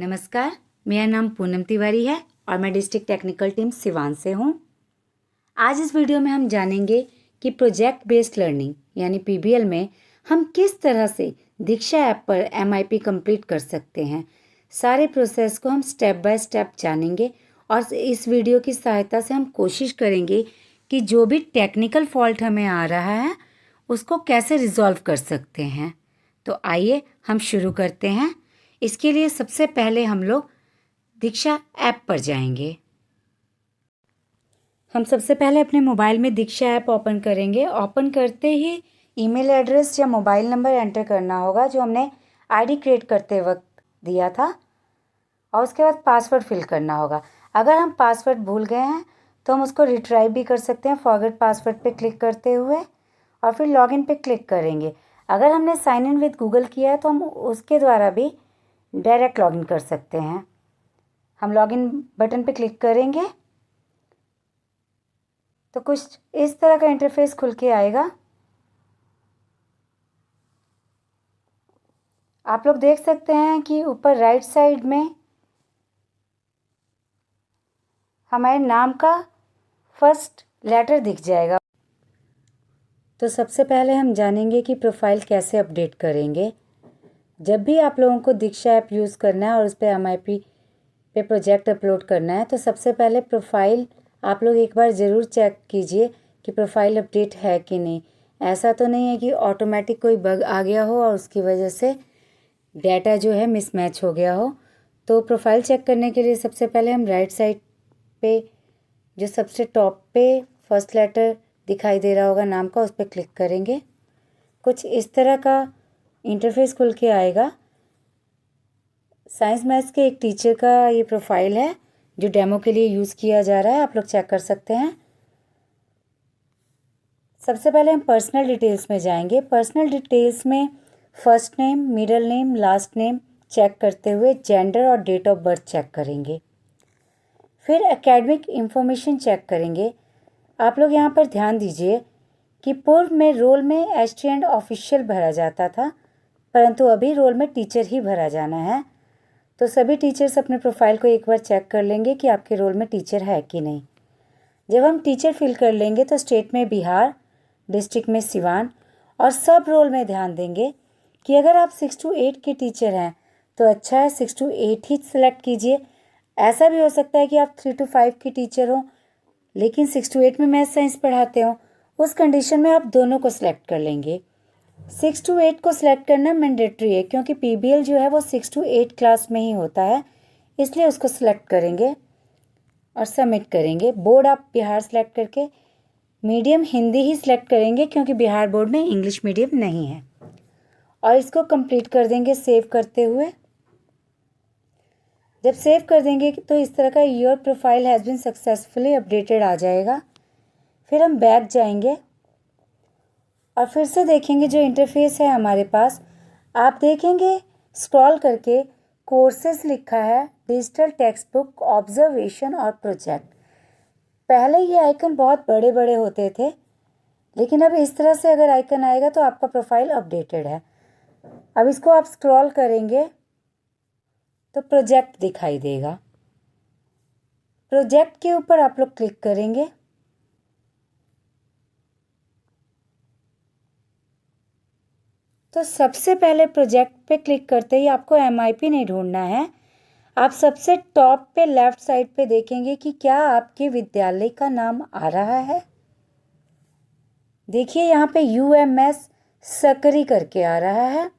नमस्कार, मेरा नाम पूनम तिवारी है और मैं डिस्ट्रिक्ट टेक्निकल टीम सिवान से हूँ। आज इस वीडियो में हम जानेंगे कि प्रोजेक्ट बेस्ड लर्निंग यानी पीबीएल में हम किस तरह से दीक्षा ऐप पर एमआईपी कंप्लीट कर सकते हैं। सारे प्रोसेस को हम स्टेप बाय स्टेप जानेंगे और इस वीडियो की सहायता से हम कोशिश करेंगे कि जो भी टेक्निकल फॉल्ट हमें आ रहा है उसको कैसे रिजॉल्व कर सकते हैं। तो आइए हम शुरू करते हैं। इसके लिए सबसे पहले हम लोग दीक्षा ऐप पर जाएंगे। हम सबसे पहले अपने मोबाइल में दीक्षा ऐप ओपन करेंगे। ओपन करते ही ईमेल एड्रेस या मोबाइल नंबर एंटर करना होगा जो हमने आईडी क्रिएट करते वक्त दिया था, और उसके बाद पासवर्ड फिल करना होगा। अगर हम पासवर्ड भूल गए हैं तो हम उसको रिट्राइव भी कर सकते हैं फॉरगेट पासवर्ड पे क्लिक करते हुए, और फिर लॉगिन पे क्लिक करेंगे। अगर हमने साइन इन विद गूगल किया है तो हम उसके द्वारा भी डायरेक्ट लॉगिन कर सकते हैं। हम लॉगिन बटन पे क्लिक करेंगे तो कुछ इस तरह का इंटरफेस खुल के आएगा। आप लोग देख सकते हैं कि ऊपर राइट साइड में हमारे नाम का फर्स्ट लेटर दिख जाएगा। तो सबसे पहले हम जानेंगे कि प्रोफाइल कैसे अपडेट करेंगे। जब भी आप लोगों को दीक्षा ऐप यूज़ करना है और उस पर एमआईपी पे प्रोजेक्ट अपलोड करना है तो सबसे पहले प्रोफाइल आप लोग एक बार ज़रूर चेक कीजिए कि प्रोफाइल अपडेट है कि नहीं। ऐसा तो नहीं है कि ऑटोमेटिक कोई बग आ गया हो और उसकी वजह से डाटा जो है मिसमैच हो गया हो। तो प्रोफाइल चेक करने के लिए सबसे पहले हम राइट साइड पे जो सबसे टॉप पे फर्स्ट लेटर दिखाई दे रहा होगा नाम का, उस पर क्लिक करेंगे। कुछ इस तरह का इंटरफेस खुल के आएगा। साइंस मैथ्स के एक टीचर का ये प्रोफाइल है जो डेमो के लिए यूज़ किया जा रहा है, आप लोग चेक कर सकते हैं। सबसे पहले हम पर्सनल डिटेल्स में जाएंगे। पर्सनल डिटेल्स में first name, middle name, last name check करते हुए जेंडर और डेट ऑफ बर्थ चेक करेंगे। फिर एकेडमिक इंफॉर्मेशन चेक करेंगे। आप लोग यहाँ पर ध्यान दीजिए कि पूर्व में रोल में एसटीएंड ऑफिशियल भरा जाता था, परंतु अभी रोल में टीचर ही भरा जाना है। तो सभी टीचर्स अपने प्रोफाइल को एक बार चेक कर लेंगे कि आपके रोल में टीचर है कि नहीं। जब हम टीचर फिल कर लेंगे तो स्टेट में बिहार, डिस्ट्रिक्ट में सिवान, और सब रोल में ध्यान देंगे कि अगर आप 6 to 8 के टीचर हैं तो अच्छा है 6 to 8 ही सिलेक्ट कीजिए। ऐसा भी हो सकता है कि आप 3 to 5 की टीचर हो लेकिन 6 to 8 में मैथ साइंस पढ़ाते हो, उस कंडीशन में आप दोनों को सिलेक्ट कर लेंगे। 6 to 8 को सिलेक्ट करना मैंडेटरी है क्योंकि पीबीएल जो है वो 6 to 8 क्लास में ही होता है, इसलिए उसको सिलेक्ट करेंगे और सबमिट करेंगे। बोर्ड आप बिहार सेलेक्ट करके मीडियम हिंदी ही सिलेक्ट करेंगे क्योंकि बिहार बोर्ड में इंग्लिश मीडियम नहीं है, और इसको कंप्लीट कर देंगे सेव करते हुए। जब सेव कर देंगे तो इस तरह का your profile has been successfully updated आ जाएगा। फिर हम बैक जाएंगे और फिर से देखेंगे जो इंटरफेस है हमारे पास। आप देखेंगे स्क्रॉल करके कोर्सेज लिखा है, डिजिटल टेक्स्ट बुक, ऑब्जर्वेशन और प्रोजेक्ट। पहले ये आइकन बहुत बड़े बड़े होते थे लेकिन अब इस तरह से अगर आइकन आएगा तो आपका प्रोफाइल अपडेटेड है। अब इसको आप स्क्रॉल करेंगे तो प्रोजेक्ट दिखाई देगा। प्रोजेक्ट के ऊपर आप लोग क्लिक करेंगे। तो सबसे पहले प्रोजेक्ट पे क्लिक करते ही आपको एमआईपी नहीं ढूंढना है। आप सबसे टॉप पे लेफ्ट साइड पे देखेंगे कि क्या आपके विद्यालय का नाम आ रहा है। देखिए यहाँ पे यूएमएस सकरी करके आ रहा है।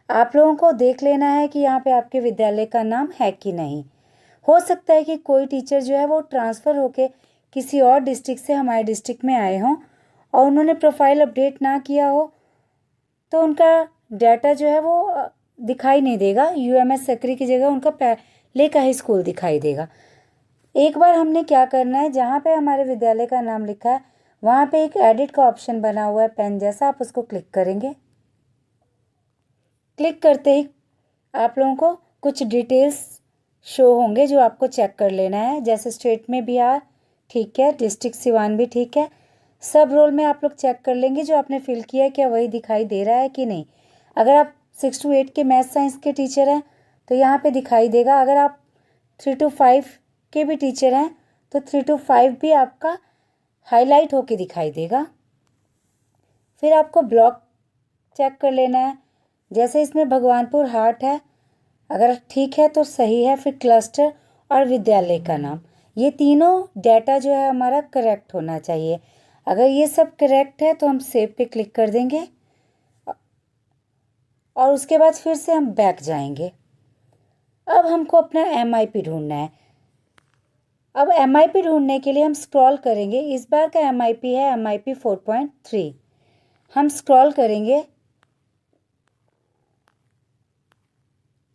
आप लोगों को देख लेना है कि यहाँ पे आपके विद्यालय का नाम है कि नहीं। हो सकता है कि कोई टीचर जो है वो ट्रांसफ़र होके किसी और डिस्ट्रिक्ट से हमारे डिस्ट्रिक्ट में आए हों और उन्होंने प्रोफाइल अपडेट ना किया हो तो उनका डाटा जो है वो दिखाई नहीं देगा। यूएमएस सकरी की जगह उनका पहले का ही स्कूल दिखाई देगा। एक बार हमने क्या करना है, जहाँ पे हमारे विद्यालय का नाम लिखा है वहाँ पे एक एडिट का ऑप्शन बना हुआ है पेन जैसा, आप उसको क्लिक करेंगे। क्लिक करते ही आप लोगों को कुछ डिटेल्स शो होंगे जो आपको चेक कर लेना है, जैसे स्टेट में बिहार ठीक है, डिस्ट्रिक्ट सिवान भी ठीक है। सब रोल में आप लोग चेक कर लेंगे जो आपने फिल किया है क्या वही दिखाई दे रहा है कि नहीं। अगर आप 6 to 8 के मैथ साइंस के टीचर हैं तो यहाँ पे दिखाई देगा। अगर आप 3 to 5 के भी टीचर हैं तो 3 to 5 भी आपका हाईलाइट होके दिखाई देगा। फिर आपको ब्लॉक चेक कर लेना है। जैसे इसमें भगवानपुर हाट है, अगर ठीक है तो सही है। फिर क्लस्टर और विद्यालय का नाम, ये तीनों डाटा जो है हमारा करेक्ट होना चाहिए। अगर ये सब करेक्ट है तो हम सेव पे क्लिक कर देंगे और उसके बाद फिर से हम बैक जाएंगे। अब हमको अपना MIP ढूंढना है। अब MIP ढूंढने के लिए हम स्क्रॉल करेंगे। इस बार का MIP है MIP 4.3। हम स्क्रॉल करेंगे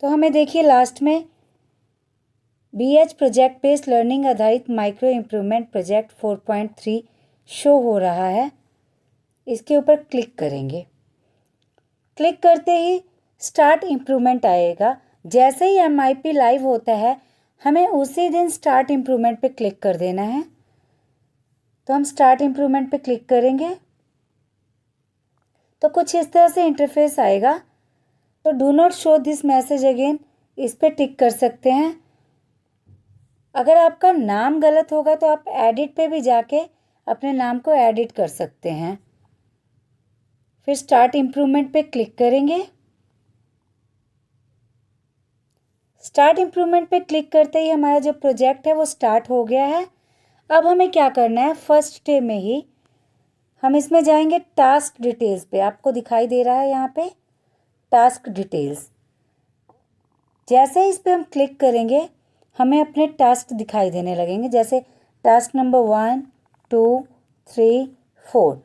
तो हमें देखिए लास्ट में BH प्रोजेक्ट बेस्ड लर्निंग आधारित माइक्रो इम्प्रूवमेंट प्रोजेक्ट 4.3 शो हो रहा है। इसके ऊपर क्लिक करेंगे। क्लिक करते ही स्टार्ट इम्प्रूवमेंट आएगा। जैसे ही MIP लाइव होता है हमें उसी दिन स्टार्ट इम्प्रूवमेंट पे क्लिक कर देना है। तो हम स्टार्ट इम्प्रूवमेंट पे क्लिक करेंगे तो कुछ इस तरह से इंटरफेस आएगा। तो do not show this message again, इस पर टिक कर सकते हैं। अगर आपका नाम गलत होगा तो आप एडिट पे भी जाके अपने नाम को एडिट कर सकते हैं। फिर स्टार्ट इम्प्रूवमेंट पे क्लिक करेंगे। स्टार्ट इम्प्रूवमेंट पे क्लिक करते ही हमारा जो प्रोजेक्ट है वो स्टार्ट हो गया है। अब हमें क्या करना है, फर्स्ट डे में ही हम इसमें जाएंगे टास्क डिटेल्स पे। आपको दिखाई दे रहा है यहाँ पे टास्क डिटेल्स। जैसे इस पे हम क्लिक करेंगे हमें अपने टास्क दिखाई देने लगेंगे। जैसे टास्क नंबर 1, 2, 3, 4।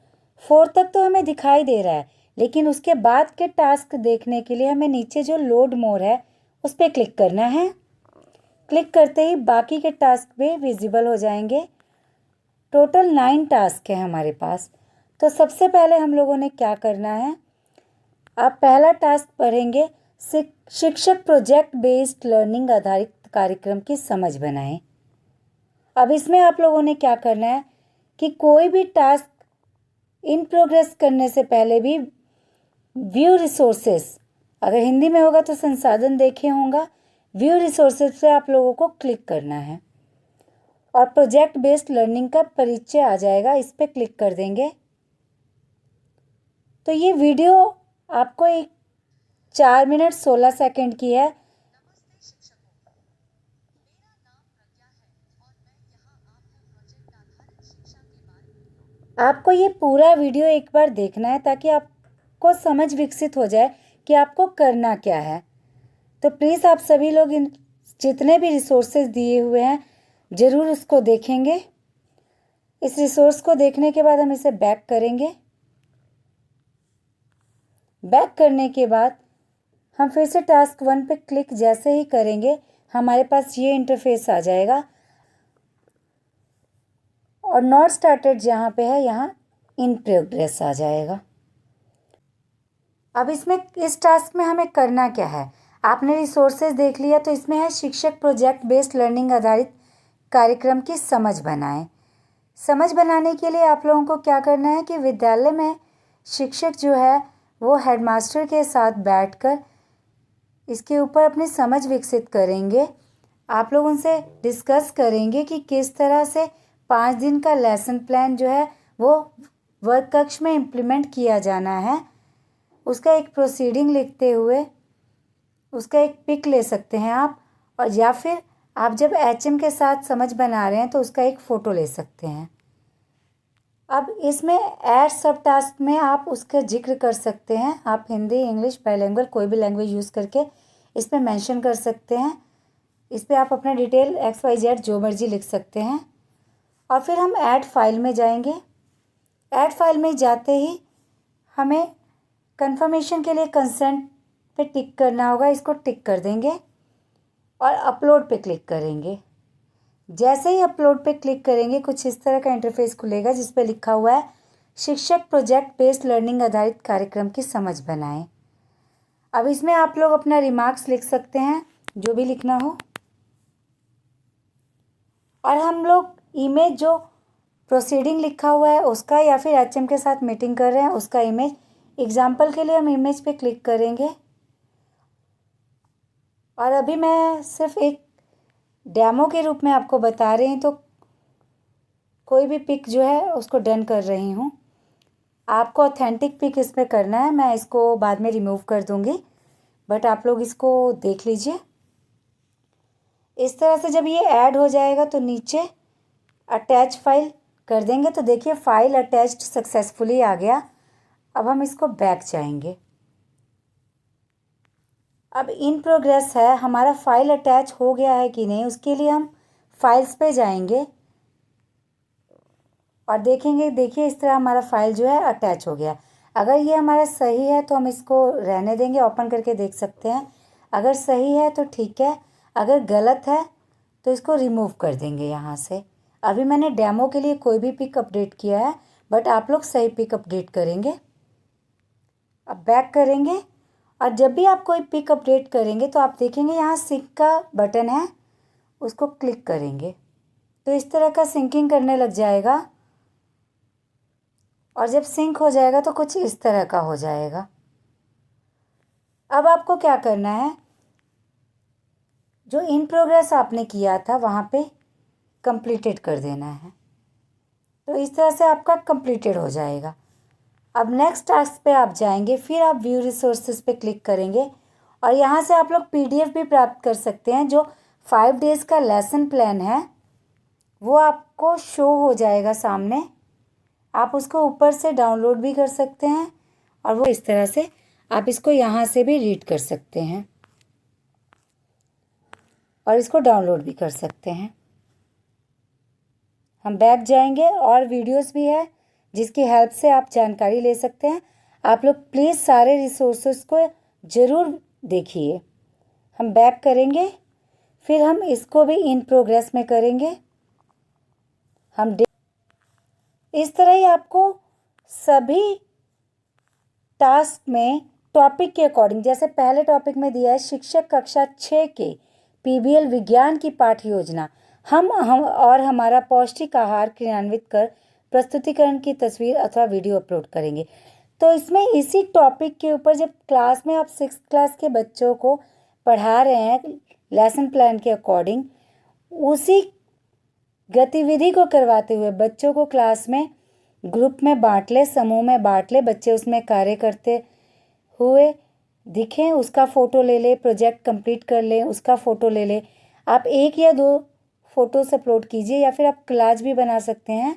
4 तक तो हमें दिखाई दे रहा है, लेकिन उसके बाद के टास्क देखने के लिए हमें नीचे जो लोड मोर है उस पर क्लिक करना है। क्लिक करते ही बाकी के टास्क भी विजिबल हो जाएंगे। टोटल 9 टास्क है हमारे पास। तो सबसे पहले हम लोगों ने क्या करना है, आप पहला टास्क पढ़ेंगे, शिक्षक प्रोजेक्ट बेस्ड लर्निंग आधारित कार्यक्रम की समझ बनाएं। अब इसमें आप लोगों ने क्या करना है कि कोई भी टास्क इन प्रोग्रेस करने से पहले भी व्यू रिसोर्सेस, अगर हिंदी में होगा तो संसाधन देखे होगा, व्यू रिसोर्सेस से आप लोगों को क्लिक करना है और प्रोजेक्ट बेस्ड लर्निंग का परिचय आ जाएगा। इस पर क्लिक कर देंगे तो ये वीडियो आपको एक 4 मिनट 16 सेकंड की है। आपको ये पूरा वीडियो एक बार देखना है ताकि आपको समझ विकसित हो जाए कि आपको करना क्या है। तो प्लीज़ आप सभी लोग इन जितने भी रिसोर्सेज दिए हुए हैं ज़रूर उसको देखेंगे। इस रिसोर्स को देखने के बाद हम इसे बैक करेंगे। बैक करने के बाद हम फिर से टास्क 1 पे क्लिक जैसे ही करेंगे हमारे पास ये इंटरफेस आ जाएगा और नॉट स्टार्टेड जहाँ पे है यहाँ इन प्रोग्रेस आ जाएगा। अब इसमें इस टास्क में हमें करना क्या है, आपने रिसोर्सेज देख लिया तो इसमें है शिक्षक प्रोजेक्ट बेस्ड लर्निंग आधारित कार्यक्रम की समझ बनाएं। समझ बनाने के लिए आप लोगों को क्या करना है कि विद्यालय में शिक्षक जो है वो हेडमास्टर के साथ बैठकर इसके ऊपर अपनी समझ विकसित करेंगे। आप लोग उनसे डिस्कस करेंगे कि किस तरह से 5 दिन का लेसन प्लान जो है वो वर्ग कक्ष में इम्प्लीमेंट किया जाना है। उसका एक प्रोसीडिंग लिखते हुए उसका एक पिक ले सकते हैं आप, और या फिर आप जब HM के साथ समझ बना रहे हैं तो उसका एक फ़ोटो ले सकते हैं। अब इसमें ऐड सब टास्क में आप उसका जिक्र कर सकते हैं। आप हिंदी, इंग्लिश, बाइलिंगुअल कोई भी लैंग्वेज यूज़ करके इसमें मेंशन कर सकते हैं। इस पर आप अपना डिटेल XYZ जो मर्जी लिख सकते हैं। और फिर हम ऐड फाइल में जाएंगे। ऐड फाइल में जाते ही हमें कंफर्मेशन के लिए कंसेंट पे टिक करना होगा। इसको टिक कर देंगे और अपलोड पे क्लिक करेंगे। जैसे ही अपलोड पे क्लिक करेंगे कुछ इस तरह का इंटरफेस खुलेगा जिस पे लिखा हुआ है शिक्षक प्रोजेक्ट बेस्ड लर्निंग आधारित कार्यक्रम की समझ बनाएं। अब इसमें आप लोग अपना रिमार्क्स लिख सकते हैं, जो भी लिखना हो। और हम लोग इमेज जो प्रोसीडिंग लिखा हुआ है उसका, या फिर HM के साथ मीटिंग कर रहे हैं उसका इमेज, एग्जाम्पल के लिए हम इमेज पे क्लिक करेंगे और अभी मैं सिर्फ एक डेमो के रूप में आपको बता रही हूँ, तो कोई भी पिक जो है उसको डन कर रही हूँ। आपको ऑथेंटिक पिक इसमें करना है, मैं इसको बाद में रिमूव कर दूँगी, बट आप लोग इसको देख लीजिए। इस तरह से जब ये ऐड हो जाएगा तो नीचे अटैच फाइल कर देंगे, तो देखिए फाइल अटैच्ड सक्सेसफुली आ गया। अब हम इसको बैक जाएंगे। अब इन प्रोग्रेस है, हमारा फाइल अटैच हो गया है कि नहीं, उसके लिए हम फाइल्स पे जाएंगे और देखेंगे। देखिए इस तरह हमारा फाइल जो है अटैच हो गया। अगर ये हमारा सही है तो हम इसको रहने देंगे, ओपन करके देख सकते हैं। अगर सही है तो ठीक है, अगर गलत है तो इसको रिमूव कर देंगे यहाँ से। अभी मैंने डेमो के लिए कोई भी पिक अपडेट किया है, बट आप लोग सही पिक अपडेट करेंगे। अब बैक करेंगे और जब भी आप कोई पिक अपडेट करेंगे तो आप देखेंगे यहाँ सिंक का बटन है, उसको क्लिक करेंगे तो इस तरह का सिंकिंग करने लग जाएगा। और जब सिंक हो जाएगा तो कुछ इस तरह का हो जाएगा। अब आपको क्या करना है, जो इन प्रोग्रेस आपने किया था वहाँ पे कंप्लीटेड कर देना है। तो इस तरह से आपका कंप्लीटेड हो जाएगा। अब नेक्स्ट टास्क पे आप जाएंगे, फिर आप व्यू रिसोर्सेज पे क्लिक करेंगे और यहाँ से आप लोग पीडीएफ भी प्राप्त कर सकते हैं। जो 5 डेज़ का लेसन प्लान है वो आपको शो हो जाएगा सामने। आप उसको ऊपर से डाउनलोड भी कर सकते हैं और वो इस तरह से आप इसको यहाँ से भी रीड कर सकते हैं और इसको डाउनलोड भी कर सकते हैं। हम बैक जाएंगे और वीडियोस भी है जिसकी हेल्प से आप जानकारी ले सकते हैं। आप लोग प्लीज़ सारे रिसोर्सेज को ज़रूर देखिए। हम बैक करेंगे, फिर हम इसको भी इन प्रोग्रेस में करेंगे। इस तरह ही आपको सभी टास्क में टॉपिक के अकॉर्डिंग, जैसे पहले टॉपिक में दिया है शिक्षक कक्षा 6 के पीबीएल विज्ञान की पाठ्य योजना हम और हमारा पौष्टिक आहार क्रियान्वित कर प्रस्तुतिकरण की तस्वीर अथवा वीडियो अपलोड करेंगे। तो इसमें इसी टॉपिक के ऊपर जब क्लास में आप 6th क्लास के बच्चों को पढ़ा रहे हैं लेसन प्लान के अकॉर्डिंग, उसी गतिविधि को करवाते हुए बच्चों को क्लास में ग्रुप में बांट ले, समूह में बांट ले, बच्चे उसमें कार्य करते हुए दिखें, उसका फ़ोटो ले ले, प्रोजेक्ट कंप्लीट कर लें, उसका फ़ोटो ले ले। आप 1 या 2 फ़ोटोस अपलोड कीजिए या फिर आप कोलाज भी बना सकते हैं।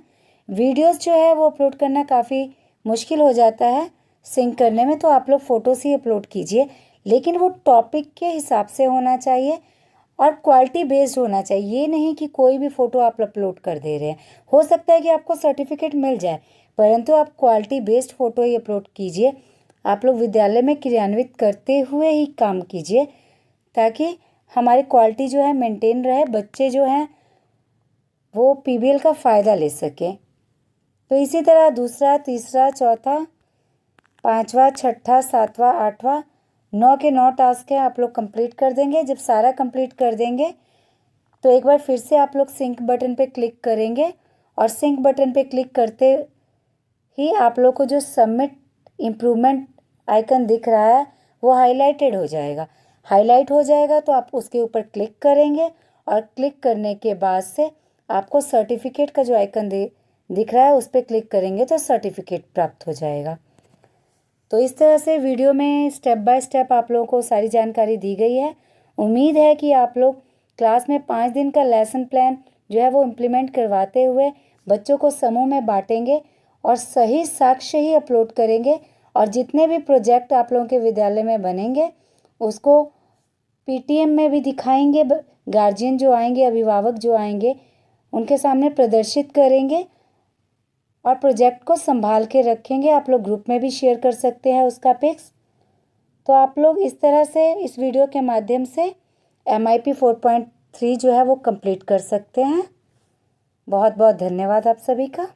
वीडियोस जो है वो अपलोड करना काफ़ी मुश्किल हो जाता है सिंक करने में, तो आप लोग फ़ोटोस ही अपलोड कीजिए, लेकिन वो टॉपिक के हिसाब से होना चाहिए और क्वालिटी बेस्ड होना चाहिए। ये नहीं कि कोई भी फ़ोटो आप अपलोड कर दे रहे हैं। हो सकता है कि आपको सर्टिफिकेट मिल जाए, परंतु आप क्वालिटी बेस्ड फ़ोटो ही अपलोड कीजिए। आप लोग विद्यालय में क्रियान्वित करते हुए ही काम कीजिए ताकि हमारी क्वालिटी जो है मेंटेन रहे, बच्चे जो हैं वो पीबीएल का फ़ायदा ले सकें। तो इसी तरह दूसरा, तीसरा, चौथा, 5वां, 6ठा, 7वां, 8वां, 9 के 9 टास्क हैं, आप लोग कंप्लीट कर देंगे। जब सारा कंप्लीट कर देंगे तो एक बार फिर से आप लोग सिंक बटन पे क्लिक करेंगे और सिंक बटन पे क्लिक करते ही आप लोग को जो सबमिट इम्प्रूवमेंट आइकन दिख रहा है वो हाईलाइटेड हो जाएगा। हाईलाइट हो जाएगा तो आप उसके ऊपर क्लिक करेंगे और क्लिक करने के बाद से आपको सर्टिफिकेट का जो आइकन दिख रहा है उस पर क्लिक करेंगे तो सर्टिफिकेट प्राप्त हो जाएगा। तो इस तरह से वीडियो में स्टेप बाय स्टेप आप लोगों को सारी जानकारी दी गई है। उम्मीद है कि आप लोग क्लास में 5 दिन का लेसन प्लान जो है वो इम्प्लीमेंट करवाते हुए बच्चों को समूह में बांटेंगे और सही साक्ष्य ही अपलोड करेंगे और जितने भी प्रोजेक्ट आप लोगों के विद्यालय में बनेंगे उसको पीटीएम में भी दिखाएंगे। गार्जियन जो आएंगे, अभिभावक जो आएंगे, उनके सामने प्रदर्शित करेंगे और प्रोजेक्ट को संभाल के रखेंगे। आप लोग ग्रुप में भी शेयर कर सकते हैं उसका पिक्स। तो आप लोग इस तरह से इस वीडियो के माध्यम से MIP 4.3 जो है वो कंप्लीट कर सकते हैं। बहुत बहुत धन्यवाद आप सभी का।